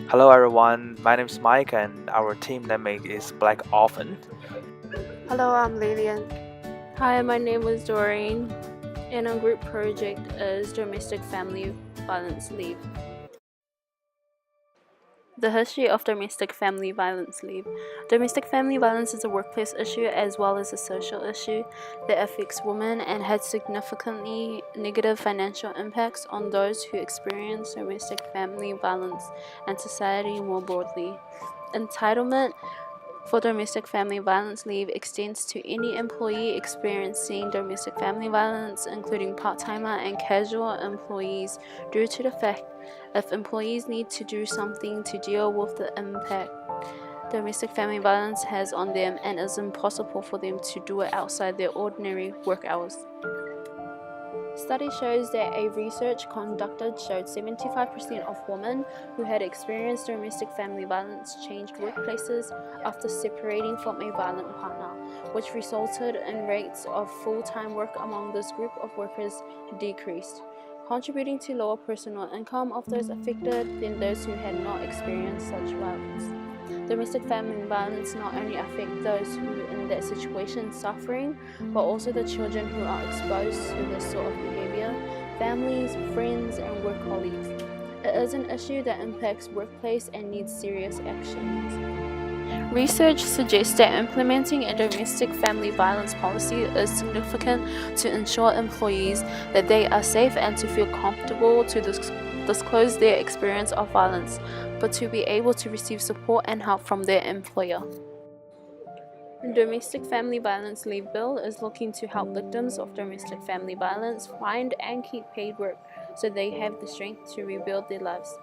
Hello everyone, my name is Mike and our team name is Black Orphan. Hello, I'm Lilian. Hi, my name is Doreen, and our group project is Domestic Family Violence Leave. The history of domestic family violence leave. Domestic family violence is a workplace issue as well as a social issue that affects women and has significantly negative financial impacts on those who experience domestic family violence and society more broadly. Entitlement for domestic family violence leave extends to any employee experiencing domestic family violence, including part-timer and casual employees, due to the fact if employees need to do something to deal with the impact domestic family violence has on them and is impossible for them to do it outside their ordinary work hours. Study shows that a research conducted showed 75% of women who had experienced domestic family violence changed workplaces after separating from a violent partner, which resulted in rates of full-time work among this group of workers decreased, contributing to lower personal income of those affected than those who had not experienced such violence. Domestic family violence not only affects those who in that situation suffering, but also the children who are exposed to this sort of behavior, families, friends, and work colleagues. It is an issue that impacts workplace and needs serious actions. Research suggests that implementing a domestic family violence policy is significant to ensure employees that they are safe and to feel comfortable to disclose their experience of violence, but to be able to receive support and help from their employer. The Domestic Family Violence Leave Bill is looking to help victims of domestic family violence find and keep paid work so they have the strength to rebuild their lives.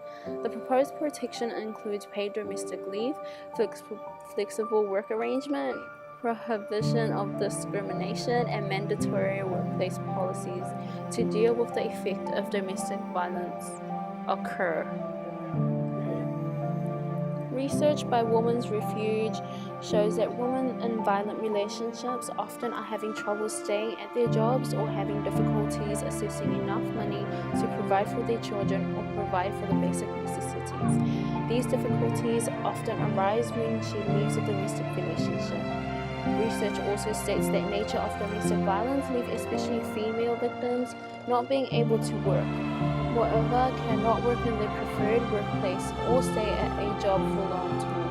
The proposed protection includes paid domestic leave, flexible work arrangement, prohibition of discrimination, and mandatory workplace policies to deal with the effect of domestic violence occur. Research by Women's Refuge shows that women in violent relationships often are having trouble staying at their jobs or having difficulties accessing enough money to provide for their children or provide for the basic necessities. These difficulties often arise when she leaves a domestic relationship. Research also states that nature of domestic violence leave especially female victims not being able to work. Moreover, cannot work in their preferred workplace or stay at a job for long term.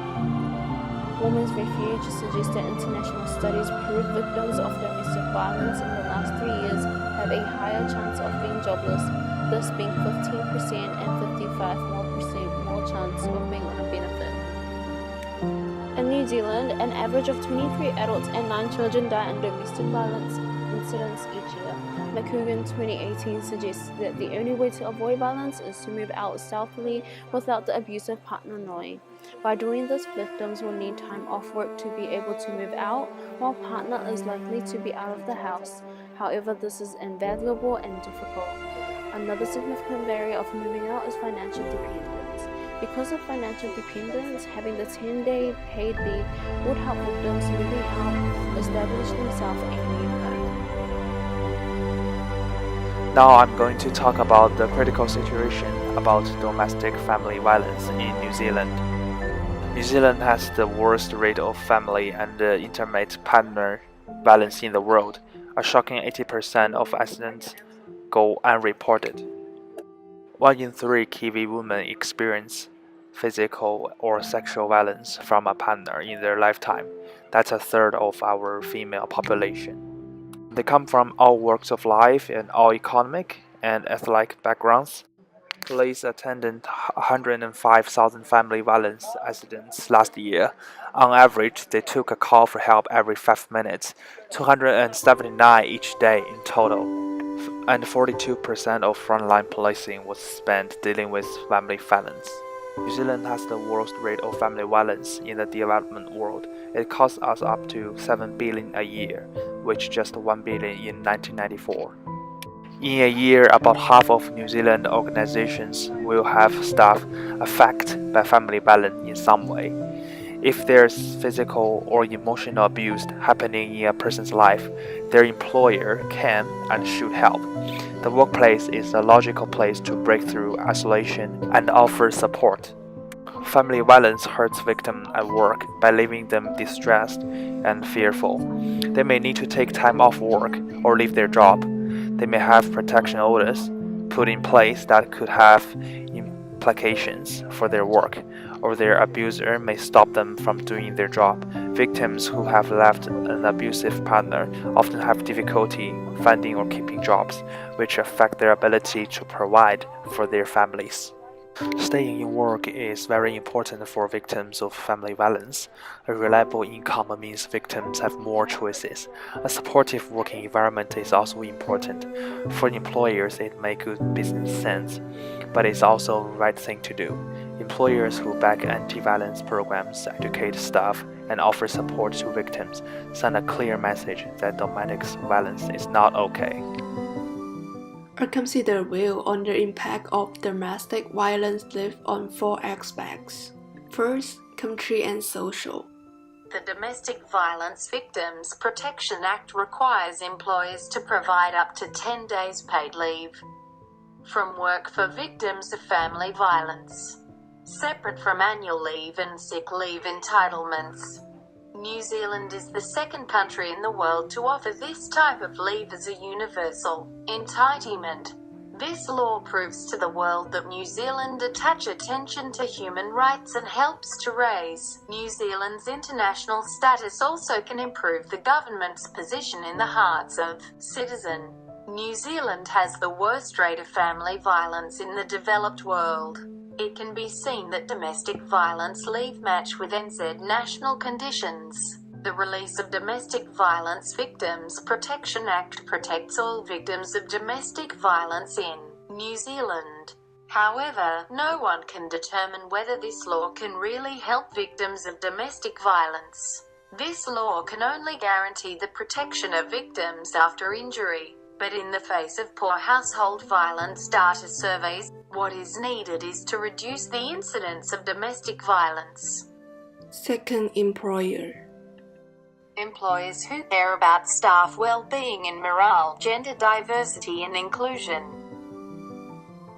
Women's Refuge suggests that international studies prove victims of domestic violence in the last 3 years have a higher chance of being jobless, this being 15% and 55% more chance of being on a benefit. In New Zealand, an average of 23 adults and 9 children die in domestic violence incidents each year. McCougan 2018 suggests that the only way to avoid violence is to move out stealthily without the abusive partner knowing. By doing this, victims will need time off work to be able to move out, while partner is likely to be out of the house. However, this is invaluable and difficult. Another significant barrier of moving out is financial dependence. Because of financial dependence, having the 10-day paid leave would help victims moving out establish themselves a new home. Now I'm going to talk about the critical situation about domestic family violence in New Zealand. New Zealand has the worst rate of family and intimate partner violence in the world. A shocking 80% of accidents go unreported. 1 in 3 Kiwi women experience physical or sexual violence from a partner in their lifetime. That's a third of our female population. They come from all walks of life and all economic and athletic backgrounds. Police attended 105,000 family violence accidents last year. On average, they took a call for help every 5 minutes, 279 each day in total, and 42% of frontline policing was spent dealing with family violence. New Zealand has the worst rate of family violence in the development world. It costs us up to 7 billion a year, which just 1 billion in 1994. In a year, about half of New Zealand organizations will have staff affected by family violence in some way. If there's physical or emotional abuse happening in a person's life, their employer can and should help. The workplace is a logical place to break through isolation and offer support. Family violence hurts victims at work by leaving them distressed and fearful. They may need to take time off work or leave their job. They may have protection orders put in place that could have implications for their work, or their abuser may stop them from doing their job. Victims who have left an abusive partner often have difficulty finding or keeping jobs, which affect their ability to provide for their families. Staying in work is very important for victims of family violence. A reliable income means victims have more choices. A supportive working environment is also important. For employers, it makes good business sense, but it's also the right thing to do. Employers who back anti-violence programs, educate staff, and offer support to victims send a clear message that domestic violence is not okay. I consider well on the impact of domestic violence live on 4 aspects. First, country and social. The Domestic Violence Victims Protection Act requires employers to provide up to 10 days paid leave from work for victims of family violence, separate from annual leave and sick leave entitlements. New Zealand is the second country in the world to offer this type of leave as a universal entitlement. This law proves to the world that New Zealand attaches attention to human rights and helps to raise New Zealand's international status. Also can improve the government's position in the hearts of citizens. New Zealand has the worst rate of family violence in the developed world. It can be seen that domestic violence leave match with NZ national conditions. The release of Domestic Violence Victims Protection Act protects all victims of domestic violence in New Zealand. However, no one can determine whether this law can really help victims of domestic violence. This law can only guarantee the protection of victims after injury. But in the face of poor household violence data surveys, what is needed is to reduce the incidence of domestic violence. Second, employer. Employers who care about staff well-being and morale, gender diversity and inclusion,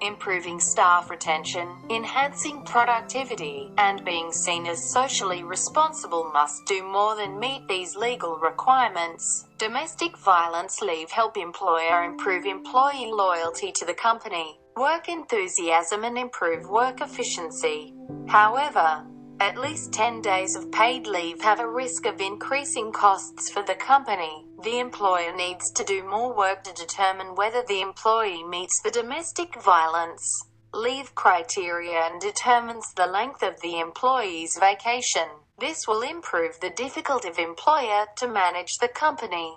improving staff retention, enhancing productivity, and being seen as socially responsible must do more than meet these legal requirements. Domestic violence leave help employer improve employee loyalty to the company, work enthusiasm and improve work efficiency. However, at least 10 days of paid leave have a risk of increasing costs for the company. The employer needs to do more work to determine whether the employee meets the domestic violence leave criteria and determines the length of the employee's vacation. This will improve the difficulty of employer to manage the company.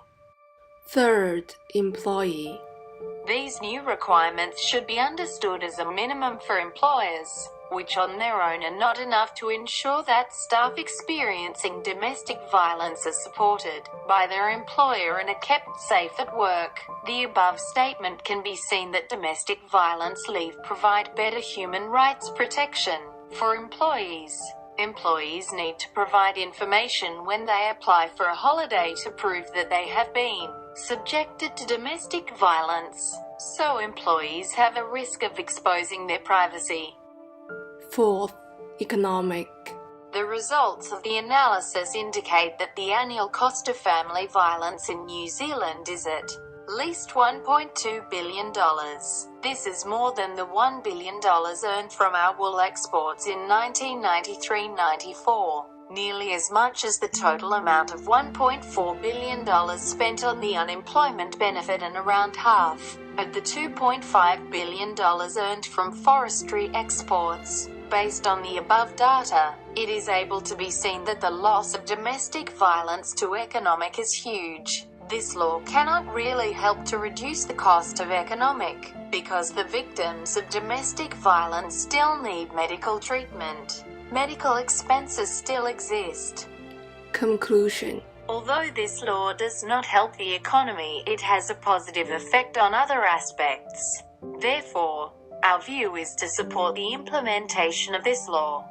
Third, employee. These new requirements should be understood as a minimum for employers, which on their own are not enough to ensure that staff experiencing domestic violence are supported by their employer and are kept safe at work. The above statement can be seen that domestic violence leave provide better human rights protection for employees. Employees need to provide information when they apply for a holiday to prove that they have been subjected to domestic violence, so employees have a risk of exposing their privacy. Fourth, economic. The results of the analysis indicate that the annual cost of family violence in New Zealand is at least $1.2 billion. This is more than the $1 billion earned from our wool exports in 1993-94. Nearly as much as the total amount of $1.4 billion spent on the unemployment benefit and around half of the $2.5 billion earned from forestry exports. Based on the above data, it is able to be seen that the loss of domestic violence to economic is huge. This law cannot really help to reduce the cost of economic, because the victims of domestic violence still need medical treatment. Medical expenses still exist. Conclusion. Although this law does not help the economy, it has a positive effect on other aspects. Therefore, our view is to support the implementation of this law.